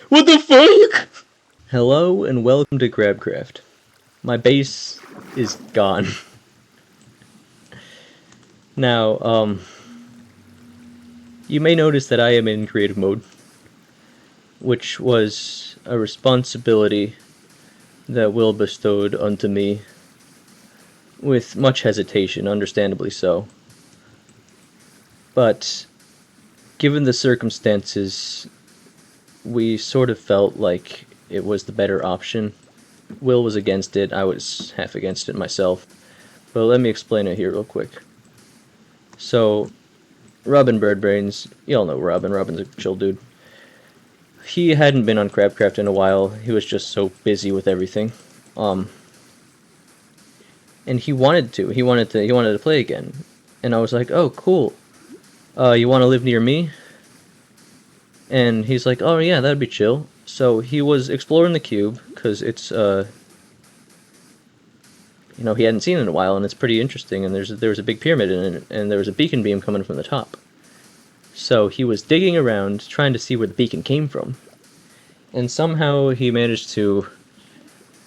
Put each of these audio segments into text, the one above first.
What the fuck? Hello and welcome to Crabcraft. My base is gone. Now, you may notice that I am in creative mode, which was a responsibility that Will bestowed unto me with much hesitation, understandably so. But given the circumstances, we sort of felt like it was the better option. Will was against it, I was half against it myself. But let me explain it here real quick. So, Robin Birdbrains, y'all know Robin. Robin's a chill dude. He hadn't been on Crabcraft in a while. He was just so busy with everything. And he wanted to. He wanted to play again. And I was like, "Oh, cool. You want to live near me?" And he's like, "Oh yeah, that'd be chill." So he was exploring the cube because it's he hadn't seen it in a while, and it's pretty interesting. And there was a big pyramid in it, and there was a beacon beam coming from the top. So he was digging around trying to see where the beacon came from. And somehow he managed to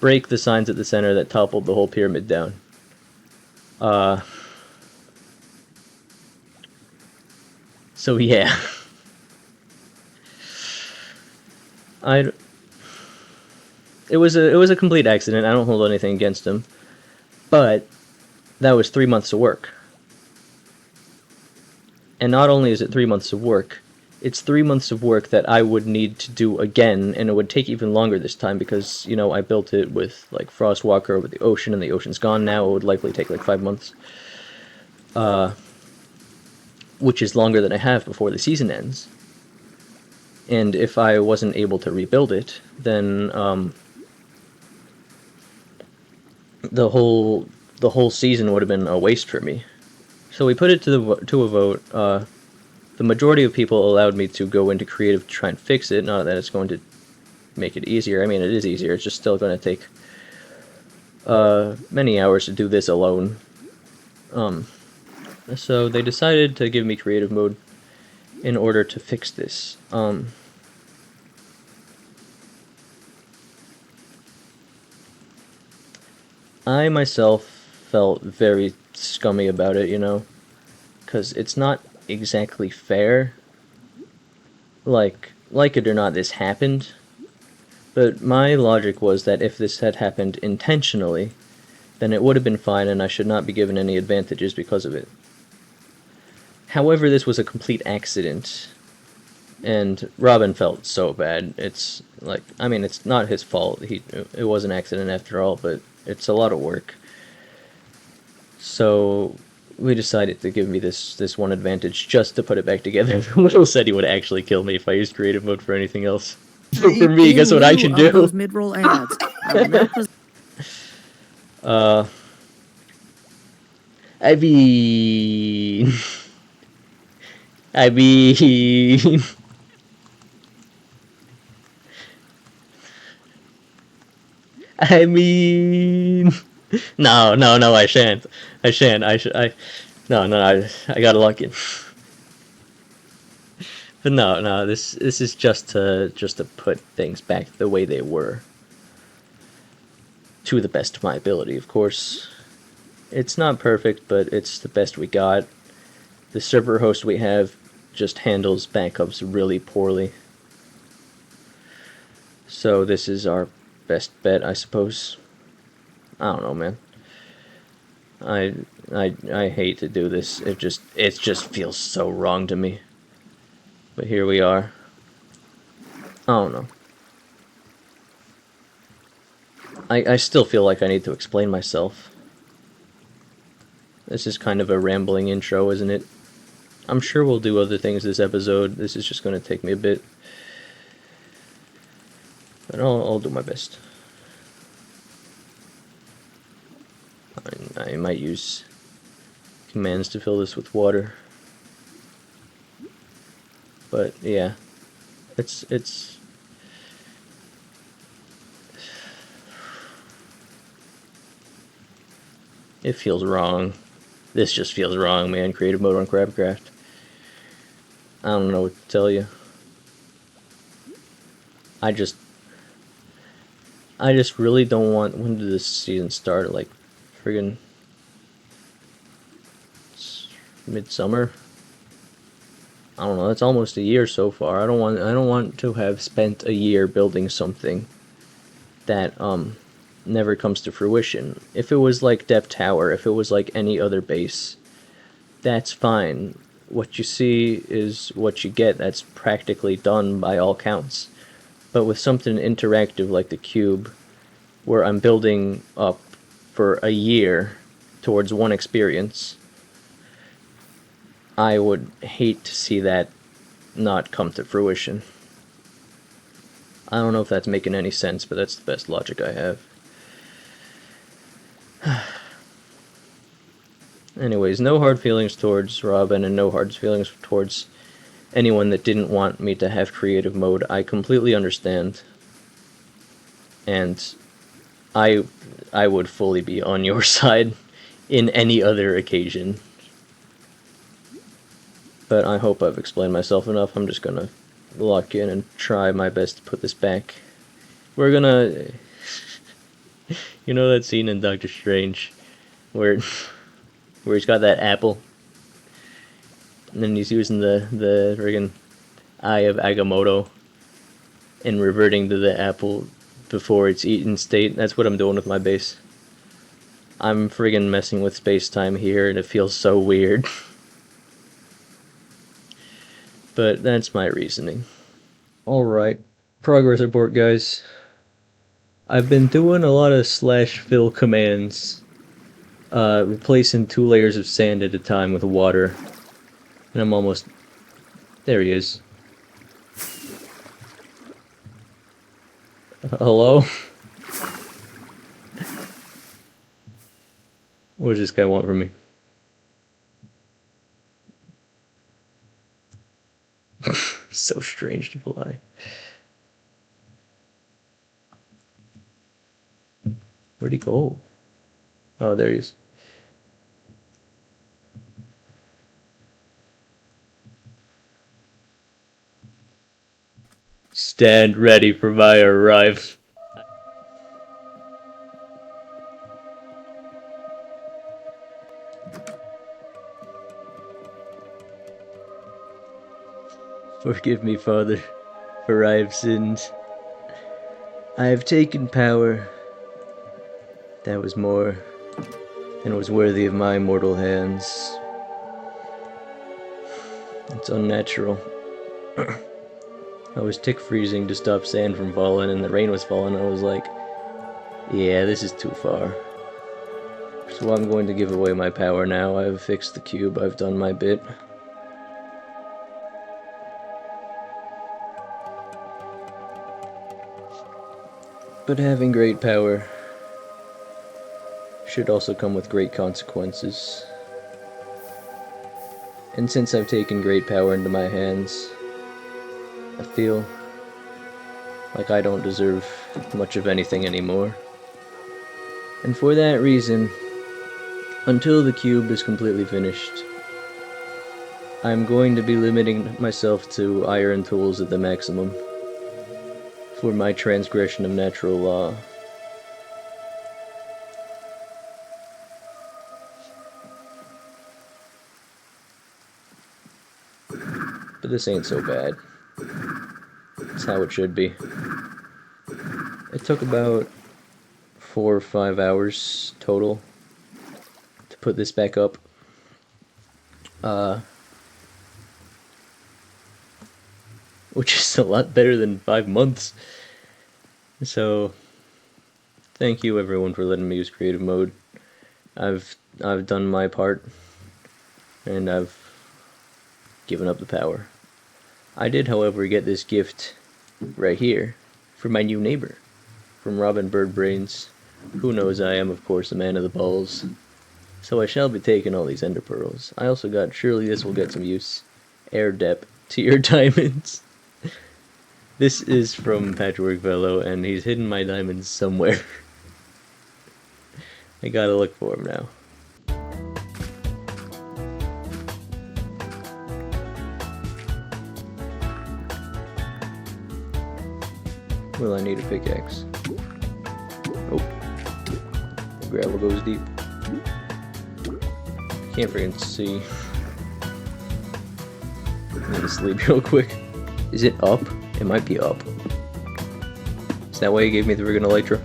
break the signs at the center that toppled the whole pyramid down. So yeah. It was a complete accident. I don't hold anything against him. But that was 3 months of work. And not only is it 3 months of work, it's 3 months of work that I would need to do again, and it would take even longer this time because, I built it with, like, Frostwalker over the ocean, and the ocean's gone now. It would likely take, like, 5 months. Which is longer than I have before the season ends. And if I wasn't able to rebuild it, then, the whole season would have been a waste for me. So we put it to a vote. The majority of people allowed me to go into creative to try and fix it. Not that it's going to make it easier. I mean, it is easier. It's just still going to take many hours to do this alone. So they decided to give me creative mode in order to fix this. I myself felt very scummy about it, because it's not exactly fair. Like it or not, this happened. But my logic was that if this had happened intentionally, then it would have been fine and I should not be given any advantages because of it. However, this was a complete accident, and Robin felt so bad. It's like, I mean, it's not his fault. It was an accident after all, but it's a lot of work. So we decided to give me this one advantage just to put it back together. Will said he would actually kill me if I used creative mode for anything else. So for me, guess what I should do? Those mid-roll ads. I mean, I mean, I mean, no, I shan't. No, I gotta lock in. But no, this is just to put things back the way they were. To the best of my ability, of course. It's not perfect, but it's the best we got. The server host we have just handles backups really poorly. So this is our best bet, I suppose. I don't know, man. I hate to do this. It just feels so wrong to me. But here we are. I don't know. I still feel like I need to explain myself. This is kind of a rambling intro, isn't it? I'm sure we'll do other things this episode. This is just going to take me a bit. But I'll do my best. I might use commands to fill this with water. But yeah, it's it feels wrong. This just feels wrong, man. Creative mode on Crabcraft. I don't know what to tell you. I just really don't want. When did this season start? Like, friggin' midsummer. I don't know. It's almost a year so far. I don't want to have spent a year building something that never comes to fruition. If it was like Depth Tower, if it was like any other base, that's fine. What you see is what you get. That's practically done by all counts. But with something interactive like the cube, where I'm building up for a year towards one experience, I would hate to see that not come to fruition. I don't know if that's making any sense, but that's the best logic I have. Anyways, no hard feelings towards Robin, and no hard feelings towards anyone that didn't want me to have creative mode. I completely understand. And I would fully be on your side in any other occasion. But I hope I've explained myself enough. I'm just gonna lock in and try my best to put this back. We're gonna... You know that scene in Doctor Strange where he's got that apple and then he's using the friggin' Eye of Agamotto and reverting to the apple before it's eaten state? That's what I'm doing with my base. I'm friggin' messing with space-time here and it feels so weird. But that's my reasoning. Alright, progress report, guys. I've been doing a lot of /fill commands, replacing 2 layers of sand at a time with water. And I'm almost... There he is. Hello? What does this guy want from me? So strange to fly. Where'd he go? Oh, there he is. Stand ready for my arrival. Forgive me, Father, for I have sinned. I have taken power that was more than was worthy of my mortal hands. It's unnatural. I was tick freezing to stop sand from falling, and the rain was falling, and I was like, yeah, this is too far. So I'm going to give away my power now. I've fixed the cube, I've done my bit. But having great power should also come with great consequences. And since I've taken great power into my hands, I feel like I don't deserve much of anything anymore. And for that reason, until the cube is completely finished, I'm going to be limiting myself to iron tools at the maximum for my transgression of natural law. But this ain't so bad. It's how it should be. It took about 4 or 5 hours total to put this back up. Which is a lot better than 5 months. So, thank you everyone for letting me use creative mode. I've done my part, and I've given up the power. I did, however, get this gift right here from my new neighbor, from Robin BIRDBRAINSSS. Who knows I am, of course, a man of the balls. So I shall be taking all these ender pearls. I also got, surely this will get some use, air depth to your diamonds. This is from Patchwork Fellow, and he's hidden my diamonds somewhere. I gotta look for him now. Will I need a pickaxe? Oh. The gravel goes deep. Can't freaking see. I need to sleep real quick. Is it up? It might be up. Is that why he gave me the friggin' elytra?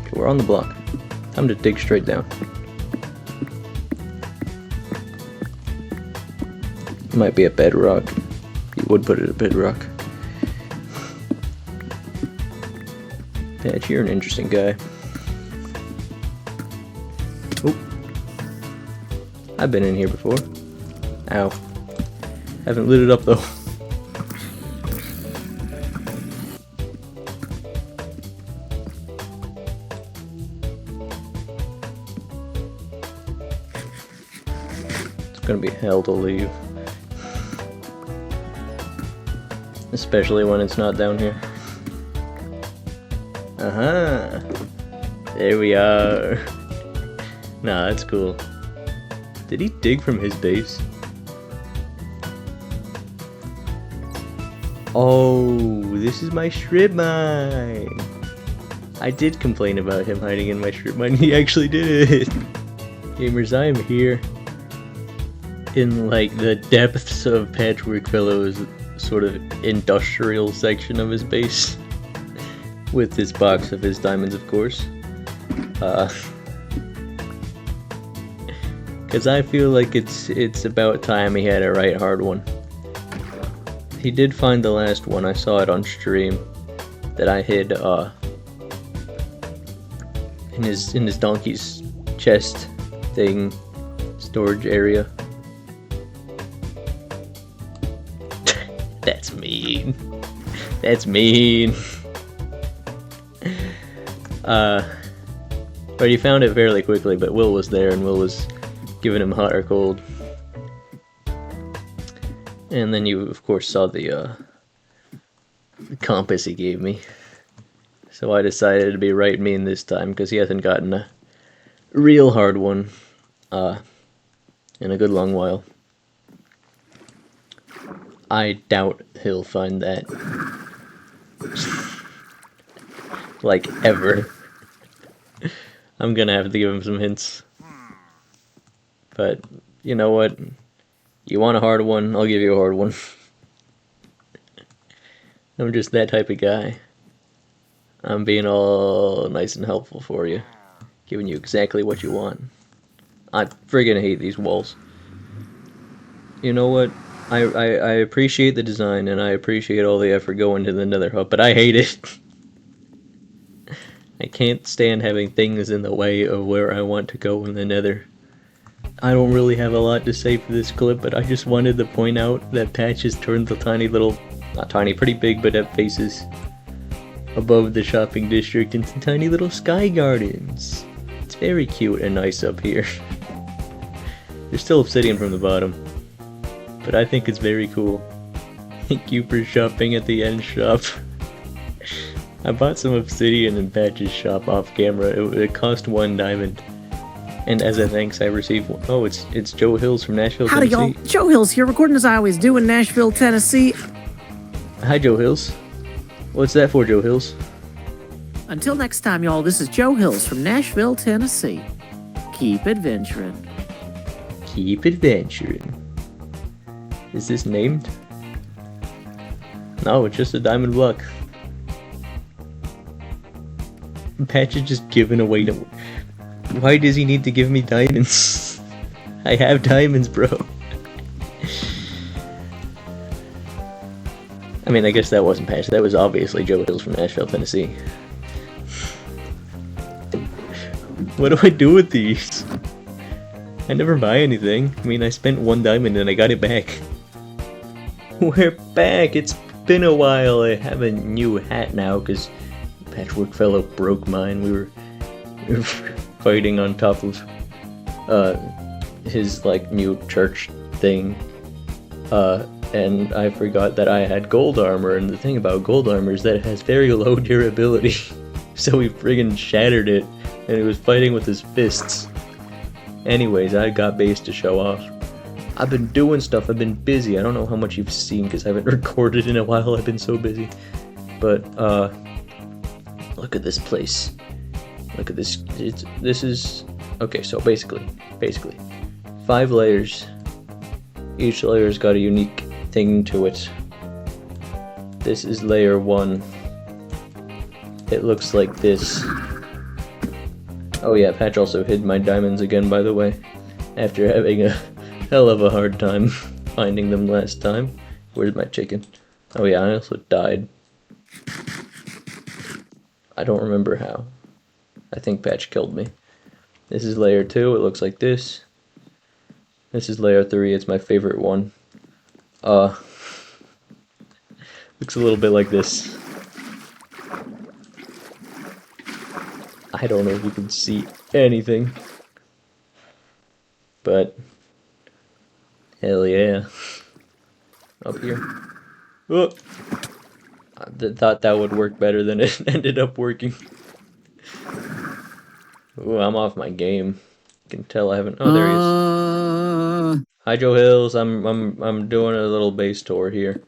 Okay, we're on the block. Time to dig straight down. Might be a bedrock. You would put it at bedrock. Patch, you're an interesting guy. Oh. I've been in here before. Ow. Haven't lit it up though. It's gonna be hell to leave. Especially when it's not down here. Uh-huh. There we are. Nah, that's cool. Did he dig from his base? Oh, this is my strip mine. I did complain about him hiding in my strip mine. He actually did it. Gamers, I am here in like the depths of Patchwork Fellow's sort of industrial section of his base. With this box of his diamonds, of course. Because I feel like it's about time he had a right hard one. He did find the last one. I saw it on stream that I hid in his donkey's chest thing storage area. That's mean. That's mean. But he found it fairly quickly, but Will was there and Will was giving him hot or cold. And then you, of course, saw the compass he gave me. So I decided to be right mean this time, because he hasn't gotten a real hard one in a good long while. I doubt he'll find that. Like, ever. I'm gonna have to give him some hints. But, you know what? You want a hard one, I'll give you a hard one. I'm just that type of guy. I'm being all nice and helpful for you. Giving you exactly what you want. I friggin' hate these walls. You know what? I appreciate the design and I appreciate all the effort going to the Nether hub, but I hate it. I can't stand having things in the way of where I want to go in the Nether. I don't really have a lot to say for this clip, but I just wanted to point out that Patch has turned the tiny little, not tiny, pretty big, but at faces above the shopping district into tiny little sky gardens. It's very cute and nice up here. There's still obsidian from the bottom, but I think it's very cool. Thank you for shopping at the end shop. I bought some obsidian in Patch's shop off camera. It cost 1 diamond. And as a thanks, I received one. Oh, it's Joe Hills from Nashville, Howdy, Tennessee. y'all. Joe Hills here, recording as I always do in Nashville, Tennessee. Hi, Joe Hills. What's that for, Joe Hills? Until next time, y'all, this is Joe Hills from Nashville, Tennessee. Keep adventuring. Keep adventuring. Is this named? No, it's just a diamond block. Patch is just giving away to... Why does he need to give me diamonds? I have diamonds, bro. I mean, I guess that wasn't Patch. That was obviously Joe Hills from Nashville, Tennessee. What do I do with these? I never buy anything. I mean, I spent 1 diamond and I got it back. We're back! It's been a while. I have a new hat now because Patchwork Fellow broke mine. We were fighting on top of his like new church thing, and I forgot that I had gold armor, and the thing about gold armor is that it has very low durability. So he friggin' shattered it, and he was fighting with his fists. Anyways, I got base to show off. I've been doing stuff. I've been busy. I don't know how much you've seen because I haven't recorded in a while. I've been so busy. But look at this place. Look at this. This is okay. So basically, 5 layers. Each layer's got a unique thing to it. This is layer 1. It looks like this. Oh yeah, Patch also hid my diamonds again, by the way, after having a hell of a hard time finding them last time. Where's my chicken? Oh yeah, I also died. I don't remember how. I think Patch killed me. This is layer 2, it looks like this. This is layer 3, it's my favorite one. Looks a little bit like this. I don't know if you can see anything. But hell yeah. Up here. Oh! I thought that would work better than it ended up working. Ooh, I'm off my game. You can tell I haven't. Oh, there he is. Hi, Joe Hills. I'm doing a little base tour here.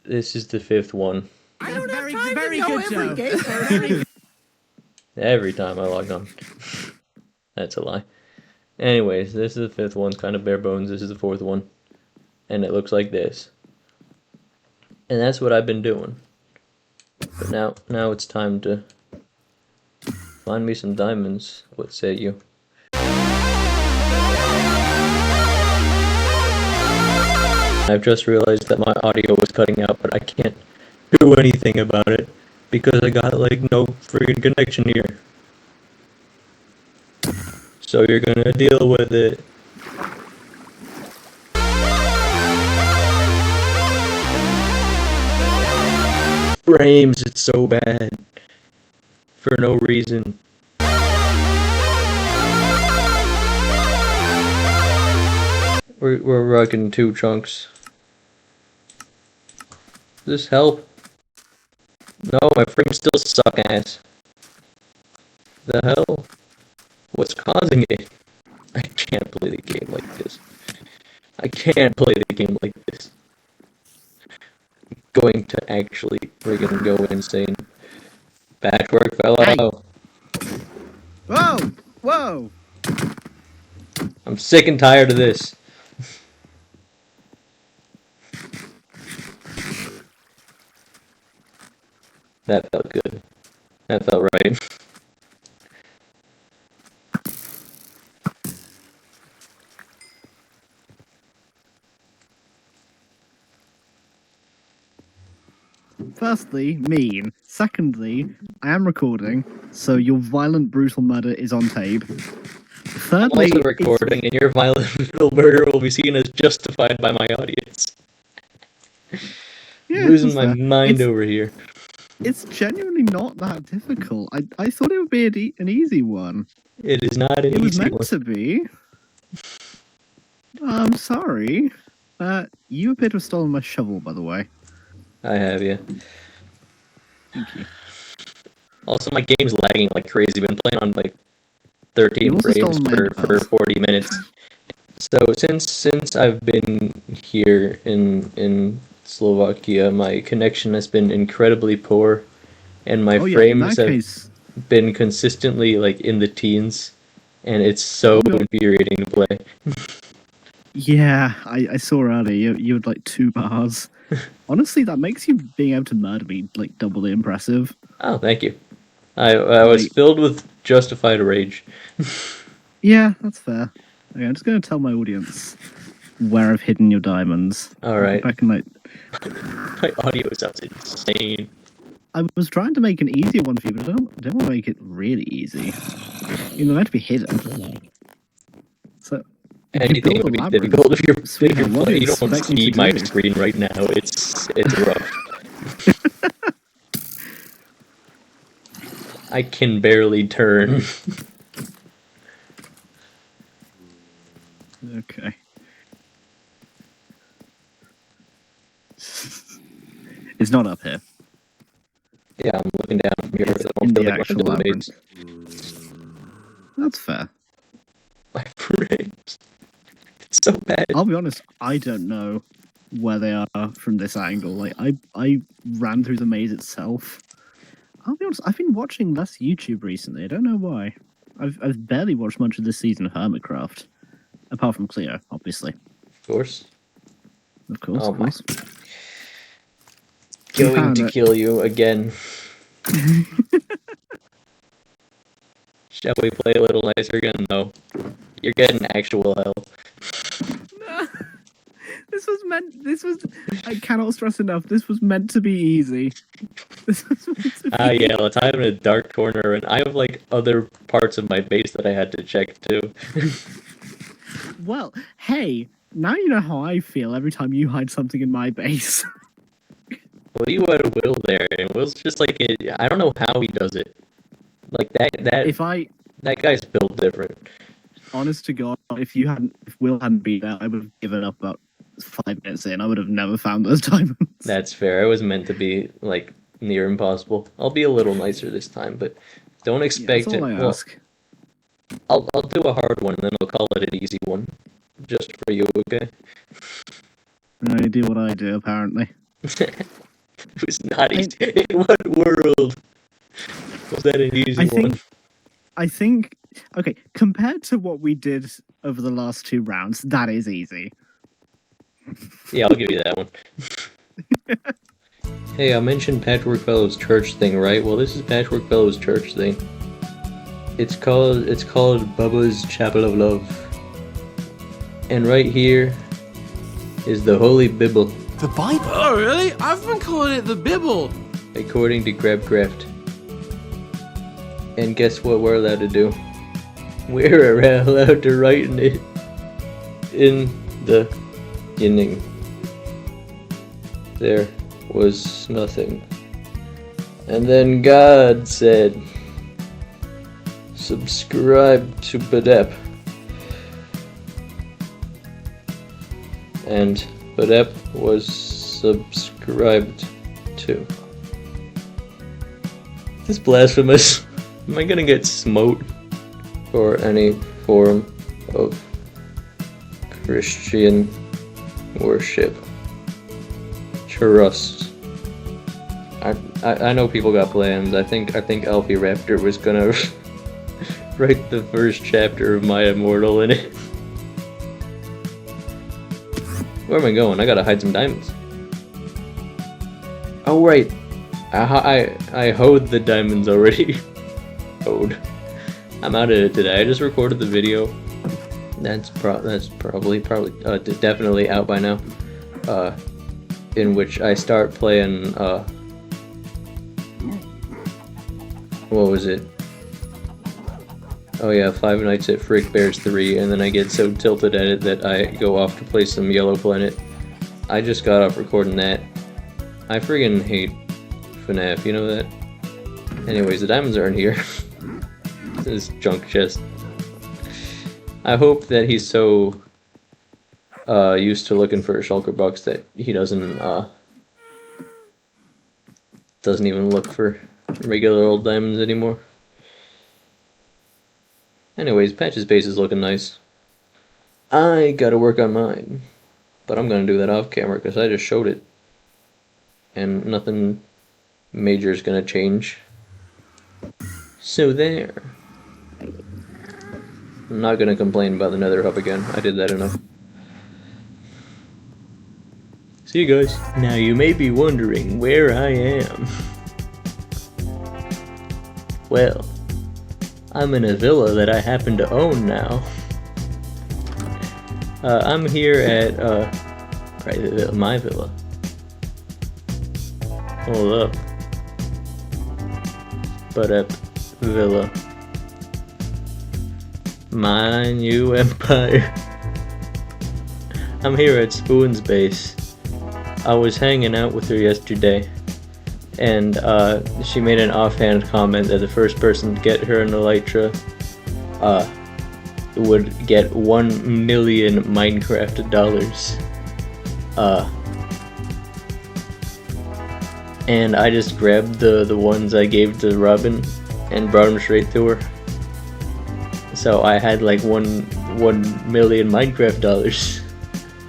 This is the 5th one. I don't have time to know every game. Every time I log on. That's a lie. Anyways, this is the 5th one. Kind of bare bones. This is the 4th one. And it looks like this. And that's what I've been doing. But now it's time to find me some diamonds. What say you? I've just realized that my audio was cutting out, but I can't do anything about it because I got like no friggin' connection here. So you're gonna deal with it. Frames, it's so bad. For no reason. We're rocking 2 chunks. Does this help? No, my frames still suck ass. The hell? What's causing it? I can't play the game like this. I can't play the game like this. I'm going to actually friggin' go insane. Patchwork fell out. Whoa! Whoa! I'm sick and tired of this. That felt good. That felt right. Firstly, mean. Secondly, I am recording, so your violent, brutal murder is on tape. Thirdly, I'm also recording, and your violent brutal murder will be seen as justified by my audience. yeah, Losing my fair. mind over here. It's genuinely not that difficult. I thought it would be an easy one. It is not an It was easy meant one. to be. I'm sorry. You appear to have stolen my shovel, by the way. I have, yeah. Thank you. Also, my game's lagging like crazy. Been playing on like 13 also frames stolen my for 40 minutes. So since I've been here in Slovakia, my connection has been incredibly poor, and my frames have been consistently like in the teens, and it's so infuriating to play. Yeah, I saw earlier you had like 2 bars. Honestly, that makes you being able to murder me like doubly impressive. Oh, thank you. I was filled with justified rage. Yeah, that's fair. Okay, I'm just going to tell my audience where I've hidden your diamonds. All right. Back in my audio sounds insane. I was trying to make an easier one for you, but I don't want to make it really easy. You know, meant to be hidden. So anything would be difficult if you're playing. You don't want to see my screen right now. It's rough. I can barely turn. Okay. It's not up here. Yeah, I'm looking down from here. It's in the actual labyrinth. That's fair. My frames. So bad. I'll be honest, I don't know where they are from this angle. Like, I ran through the maze itself. I'll be honest, I've been watching less YouTube recently. I don't know why. I've barely watched much of this season of Hermitcraft. Apart from Cleo, obviously. Of course. Of course, Oh of course. Going to kill you again. Shall we play a little nicer again? No. You're getting actual hell. No. This was, I cannot stress enough, this was meant to be easy. This was meant to be Yeah, let's hide in a dark corner, and I have, like, other parts of my base that I had to check, too. Well, hey, now you know how I feel every time you hide something in my base. Well, you had Will there, and Will's just like, I don't know how he does it. Like, that guy's built different. Honest to God, if Will hadn't been there, I would have given up about 5 minutes in. I would have never found those diamonds. That's fair. I was meant to be, like, near impossible. I'll be a little nicer this time, but don't expect that's all it. I ask. I'll do a hard one, and then I'll call it an easy one. Just for you, okay? I do what I do, apparently. It was not easy. In what world was that an easy one? I think, okay, compared to what we did over the last 2 rounds, that is easy. Yeah, I'll give you that one. Hey, I mentioned Patchwork Fellows Church thing, right? Well, this is Patchwork Fellows Church thing. It's called Bubba's Chapel of Love. And right here is the Holy Bible, The Bible? Oh, really? I've been calling it the Bible. according to Crabcraft. And guess what we're allowed to do? We're allowed to write in it in the beginning. There was nothing. And then God said, subscribe to BDEP. And BDEP was subscribed to. This is blasphemous. Am I gonna get smote for any form of Christian worship? Trust. I know people got plans. I think Alfie Raptor was gonna write the first chapter of My Immortal in it. Where am I going? I gotta hide some diamonds. Oh right, I hoed the diamonds already. Hoed. I'm out of it today. I just recorded the video. That's probably definitely out by now. In which I start playing what was it? Oh yeah, Five Nights at Fredbear's 3, and then I get so tilted at it that I go off to play some Yellow Planet. I just got off recording that. I friggin' hate FNAF, you know that? Anyways, the diamonds aren't here. This junk chest. I hope that he's so used to looking for a shulker box that he doesn't even look for regular old diamonds anymore. Anyways, Patch's base is looking nice. I gotta work on mine, but I'm gonna do that off camera because I just showed it, and nothing major is gonna change. So there. I'm not gonna complain about the Nether hub again. I did that enough. See you guys. Now you may be wondering where I am. Well, I'm in a villa that I happen to own now. I'm here at my villa. Hold up. BDEP Villa. My new empire. I'm here at Spoon's base. I was hanging out with her yesterday, and she made an offhand comment that the first person to get her an elytra would get 1 million Minecraft dollars. And I just grabbed the ones I gave to Robin and brought them straight to her. So I had like one 1 million Minecraft dollars.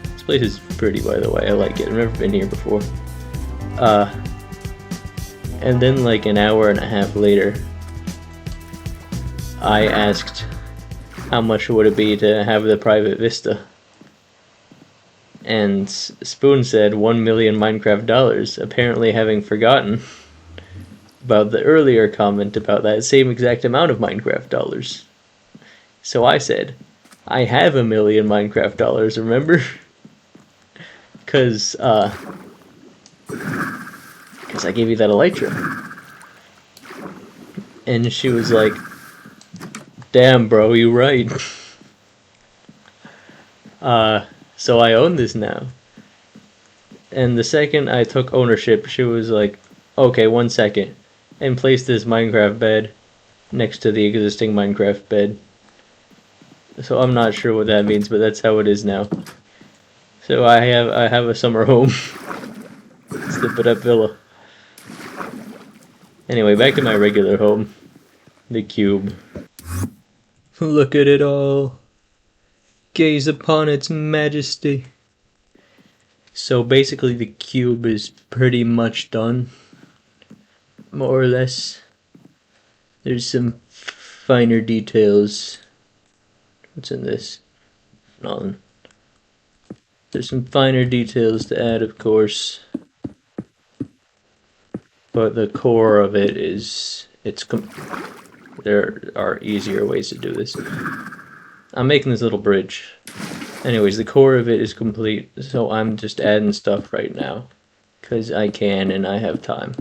This place is pretty, by the way. I like it. I've never been here before. And then like an hour and a half later, I asked how much would it be to have the private vista. And Spoon said 1 million Minecraft dollars, apparently having forgotten about the earlier comment about that same exact amount of Minecraft dollars. So I said, I have 1 million Minecraft dollars, remember? Cause I gave you that elytra. And she was like, damn bro, you right. So I own this now. And the second I took ownership, she was like, okay, 1 second. And placed this Minecraft bed next to the existing Minecraft bed. So I'm not sure what that means, but that's how it is now. So I have a summer home. It's the But Up Villa. Anyway, back to my regular home. The cube. Look at it all. Gaze upon its majesty. So basically the cube is pretty much done. More or less. There's some finer details. What's in this? Nothing. There's some finer details to add, of course. But the core of it is... there are easier ways to do this. I'm making this little bridge. Anyways, the core of it is complete, so I'm just adding stuff right now. Because I can and I have time.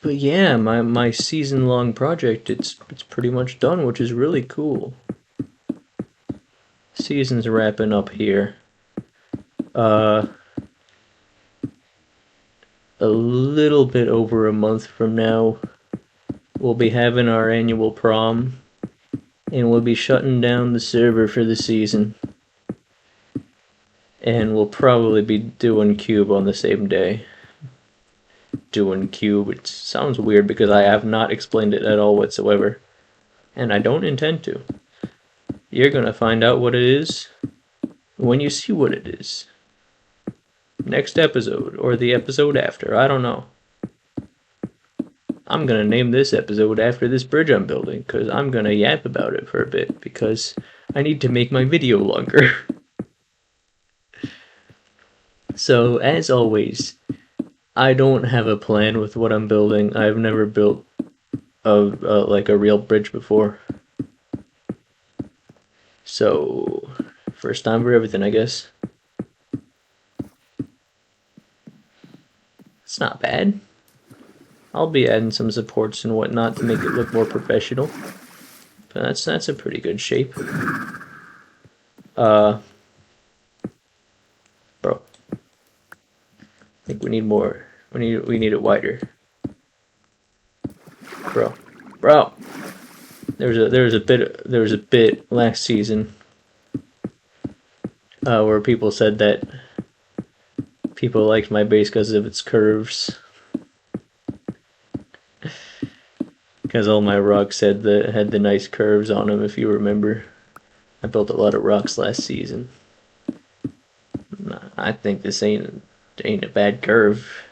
But yeah, my season-long project, it's pretty much done, which is really cool. Season's wrapping up here. A little bit over a month from now, we'll be having our annual prom, and we'll be shutting down the server for the season. And we'll probably be doing Cube on the same day. Doing Cube, it sounds weird because I have not explained it at all whatsoever. And I don't intend to. You're gonna find out what it is when you see what it is. Next episode, or the episode after, I don't know. I'm gonna name this episode after this bridge I'm building, because I'm gonna yap about it for a bit, because I need to make my video longer. So, as always, I don't have a plan with what I'm building. I've never built like a real bridge before. So, first time for everything, I guess. It's not bad. I'll be adding some supports and whatnot to make it look more professional. But that's a pretty good shape. Bro. I think we need more. We need it wider. Bro. There was a bit last season where people said that people liked my base because of its curves. Because all my rocks had the nice curves on them, if you remember. I built a lot of rocks last season. I think this ain't a bad curve.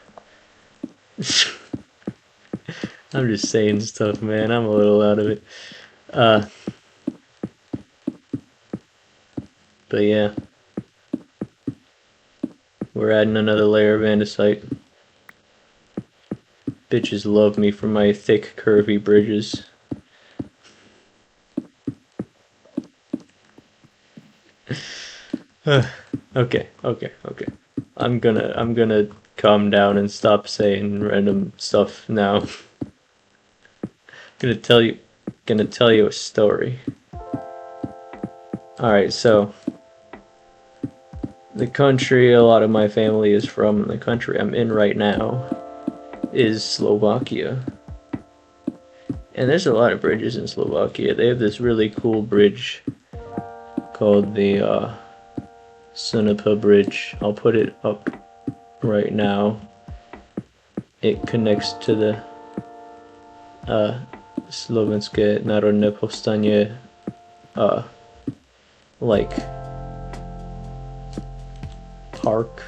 I'm just saying stuff, man. I'm a little out of it. But yeah. We're adding another layer of andesite. Bitches love me for my thick, curvy bridges. Okay. I'm gonna calm down and stop saying random stuff now. Gonna tell you a story. Alright, so the country a lot of my family is from, the country I'm in right now, is Slovakia. And there's a lot of bridges in Slovakia. They have this really cool bridge called the Sunapa Bridge. I'll put it up right now. It connects to the Slovenské národné povstanie, like park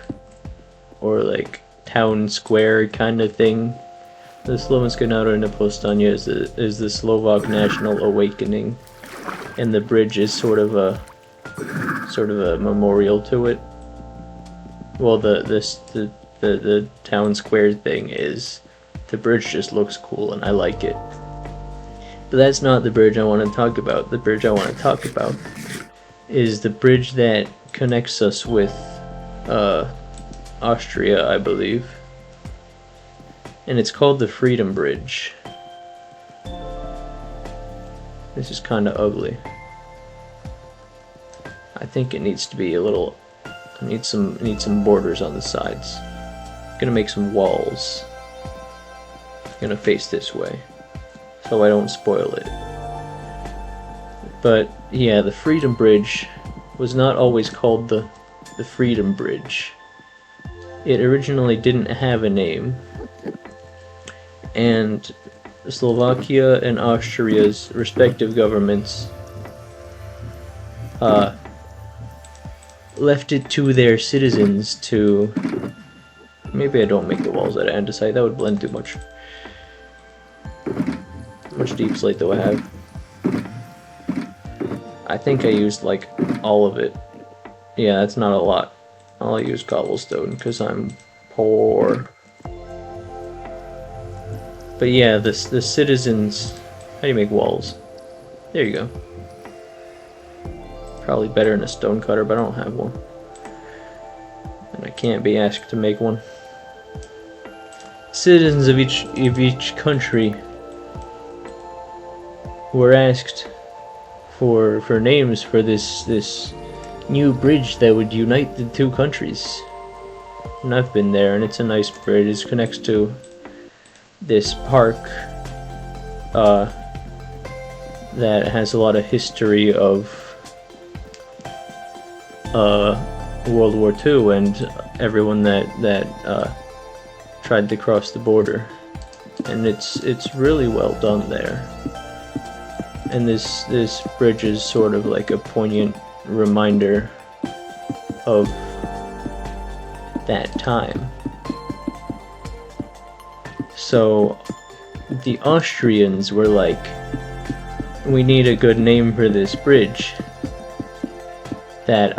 or like town square kind of thing. The Slovenské národné povstanie is the Slovak national awakening, and the bridge is sort of a memorial to it. Well, the town square thing is, the bridge just looks cool and I like it. But that's not the bridge I want to talk about. The bridge I want to talk about is the bridge that connects us with Austria, I believe. And it's called the Freedom Bridge. This is kind of ugly. I think it needs to be a little. Need some borders on the sides. Gonna make some walls. Gonna face this way, so I don't spoil it. But yeah, the Freedom Bridge was not always called the Freedom Bridge. It originally didn't have a name, and Slovakia and Austria's respective governments left it to their citizens to... Maybe I don't make the walls out of andesite, that would blend too much. How much deep slate do I have? I think I used like all of it. Yeah, that's not a lot. I'll use cobblestone because I'm poor. But yeah, the citizens... How do you make walls? There you go. Probably better in a stone cutter, but I don't have one. And I can't be asked to make one. Citizens of each country were asked for names for this new bridge that would unite the two countries. And I've been there, and it's a nice bridge. It connects to this park that has a lot of history of World War II and everyone that tried to cross the border, and it's really well done there. And this bridge is sort of like a poignant reminder of that time. So the Austrians were like, we need a good name for this bridge that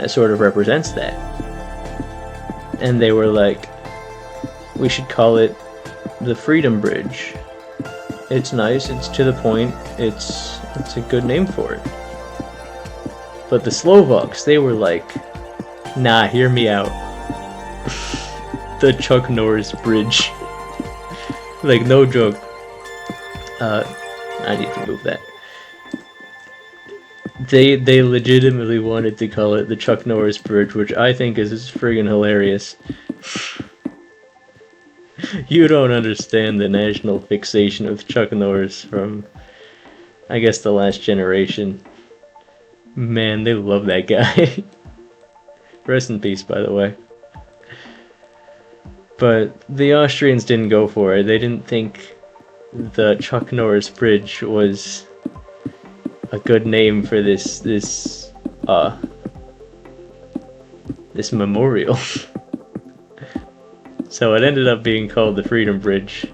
sort of represents that. And they were like, we should call it the Freedom Bridge. It's nice, it's to the point, it's a good name for it. But the Slovaks, they were like, nah, hear me out. The Chuck Norris Bridge. Like, no joke. I need to move that. They legitimately wanted to call it the Chuck Norris Bridge, which I think is friggin' hilarious. You don't understand the national fixation of Chuck Norris from, I guess, the last generation. Man, they love that guy. Rest in peace, by the way. But the Austrians didn't go for it. They didn't think the Chuck Norris Bridge was a good name for this memorial. So it ended up being called the Freedom Bridge.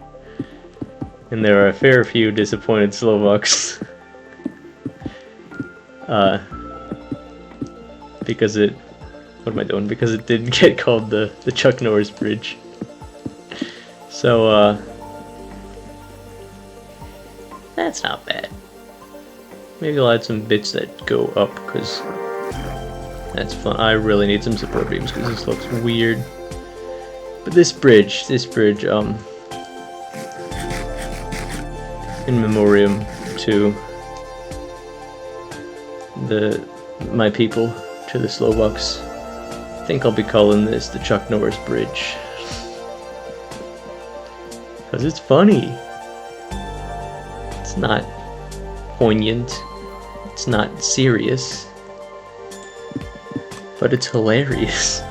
And there are a fair few disappointed Slovaks. Because it... What am I doing? Because it didn't get called the Chuck Norris Bridge. So, that's not bad. Maybe I'll add some bits that go up, because that's fun. I really need some support beams, because this looks weird. But this bridge, in memoriam to my people, to the Slovaks, I think I'll be calling this the Chuck Norris Bridge. Because it's funny. It's not poignant. It's not serious. But it's hilarious.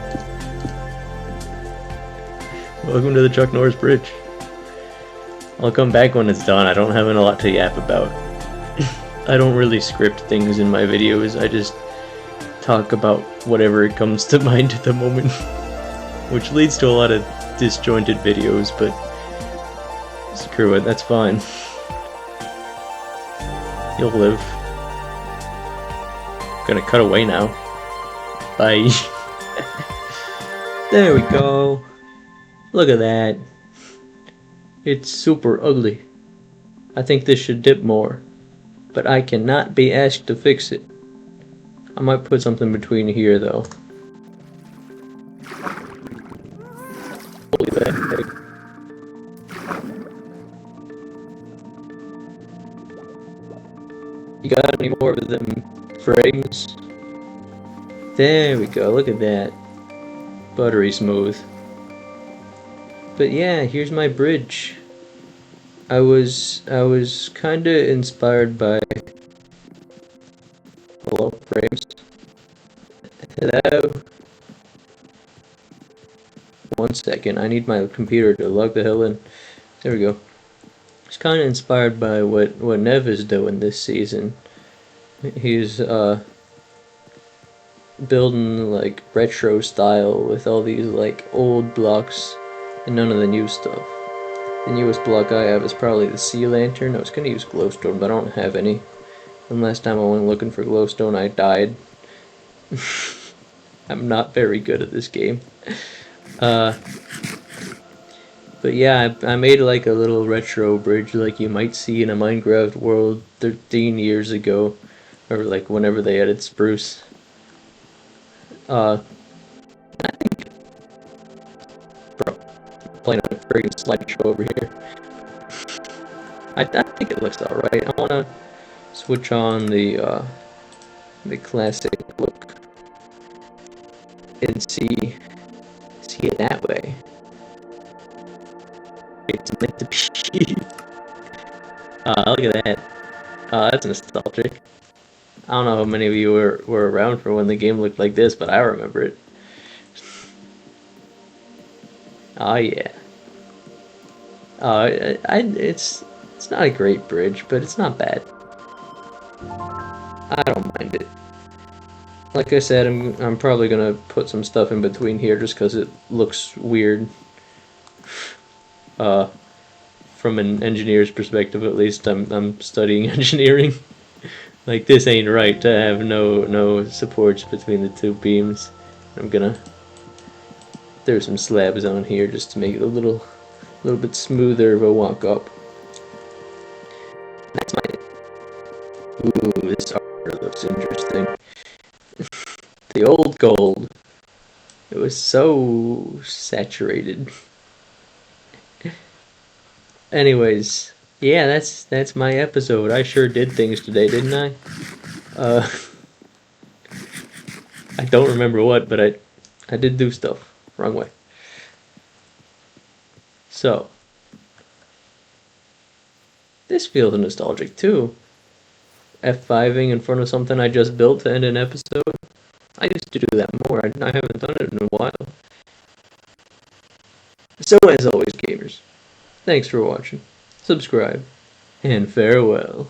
Welcome to the Chuck Norris Bridge. I'll come back when it's done. I don't have a lot to yap about. I don't really script things in my videos. I just talk about whatever comes to mind at the moment. Which leads to a lot of disjointed videos, but screw it, that's fine. You'll live. Gonna cut away now. Bye. There we go. Look at that. It's super ugly. I think this should dip more, but I cannot be asked to fix it. I might put something between here though. Holy that. You got any more of them frames? There we go, look at that. Buttery smooth. But yeah, here's my bridge. I was kinda inspired by... Hello, frames. Hello. 1 second, I need my computer to log the hell in. There we go. It's kinda inspired by what Nev is doing this season. He's building like retro style with all these like old blocks and none of the new stuff. The newest block I have is probably the sea lantern. I was gonna use glowstone, but I don't have any. And last time I went looking for glowstone, I died. I'm not very good at this game. But yeah, I made like a little retro bridge like you might see in a Minecraft world 13 years ago. Or like whenever they added spruce. I think... Bro, I'm playing a friggin' slideshow over here. I think it looks alright. I wanna switch on the classic look. And see it that way. It's meant to be. Look at that. That's nostalgic. I don't know how many of you were around for when the game looked like this, but I remember it. Oh yeah. It's not a great bridge, but it's not bad. I don't mind it. Like I said, I'm probably gonna put some stuff in between here just because it looks weird. From an engineer's perspective, at least, I'm studying engineering. Like, this ain't right to have no supports between the two beams. I'm gonna throw some slabs on here just to make it a little bit smoother of a walk up. That's my... Ooh, this art looks interesting. The old gold. It was so saturated. Anyways, yeah, that's my episode. I sure did things today, didn't I? I don't remember what, but I did do stuff. Wrong way. So, this feels nostalgic too. F5ing in front of something I just built to end an episode. I used to do that more. I haven't done it in a while. So as always, gamers, thanks for watching. Subscribe, and farewell.